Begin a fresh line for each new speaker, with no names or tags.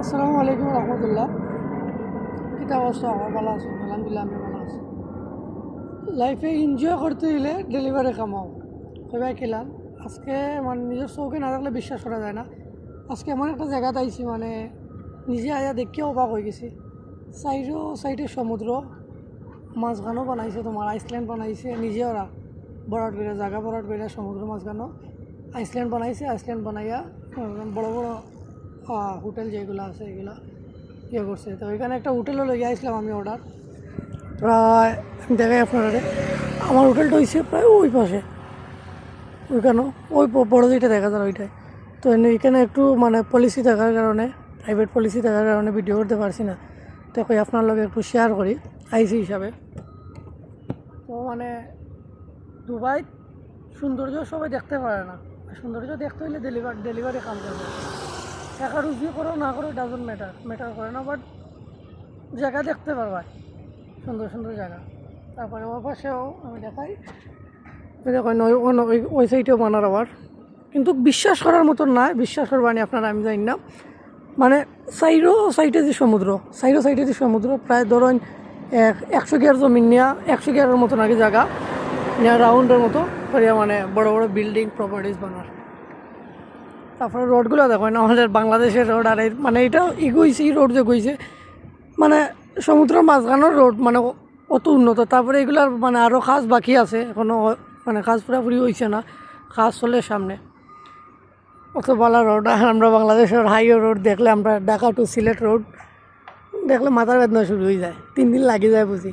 আসসালামু আলাইকুম রহমতুল্লাহ। কিতা অবস্থা? আমার ভালো আছেন? আলহামদুলিল্লাহ আমি ভালো আছি। লাইফে এনজয় করতে হলে ডেলিভারি কামাও সবাই খেলাম। আজকে মানে নিজের চৌকে না থাকলে বিশ্বাস করা যায় না। আজকে এমন একটা জায়গাতে আইছি মানে নিজে আয়া দেখিও অবাক হয়ে গেছি। সাইডে সমুদ্র, মাঝখানও বানাইছে, তোমার আইসল্যান্ড বানাইছে নিজে ওরা বরাট করে, জায়গা বরাট করে সমুদ্র মাঝখানও আইসল্যান্ড বানাইছে। আইসল্যান্ড বানাইয়া বড় বড় হোটেল যেগুলো আছে এগুলা করছে। তো এখানে একটা হোটেলও লেগে আসলাম আমি অর্ডার। প্রায় আমি দেখাই আপনারা, আমার হোটেলটা হয়েছে প্রায় ওই পাশে, ওইখানেও ওই বড় যেটা দেখা যায় ওইটাই। তো এখানে একটু মানে পলিসি থাকার কারণে, প্রাইভেট পলিসি থাকার কারণে ভিডিও করতে পারছি না। তো আপনার লগে একটু শেয়ার করি আইসি হিসাবে। তো মানে দুবাই সৌন্দর্য সবাই দেখতে পারে না, সৌন্দর্য দেখতে হলে ডেলিভারি কাম করবে। টাকা রুজি করো না করো ডাজন্ট ম্যাটার করে না, বাট জায়গা দেখতে পারবা, সুন্দর সুন্দর জায়গা। তারপরে ওর পাশেও আমি দেখাই, দেখেন ওই সাইডেও বানার আবার, কিন্তু বিশ্বাস করার মতন নয়। বিশ্বাস করবানি আপনারা, আমি জানি না। মানে সাইডে যে সমুদ্র প্রায় ধরুন 100 গিয়ার জমিন নিয়ে 100 গিয়ারের মতন আগে জায়গা নিয়ে রাউন্ডের মতো করিয়া মানে বড় বড় বিল্ডিং প্রপার্টিস বানার। তারপরে রোডগুলো দেখো না, আমাদের বাংলাদেশের রোড। আর মানে এটা এগোইছে, এই রোড যে গইছে মানে সমুদ্রের মাঝখানোর রোড, মানে অত উন্নত। তারপরে এগুলার মানে আরও কাজ বাকি আছে, এখনও মানে কাজ পুরোপুরি হয়েছে না, কাজ চলে সামনে। অত ভালো রোড। আর আমরা বাংলাদেশের হাইওয়ে রোড দেখলে, আমরা ঢাকা টু সিলেট রোড দেখলে মাথার বেদনা শুরু হয়ে যায়, 3 দিন লাগে যায় বুঝি।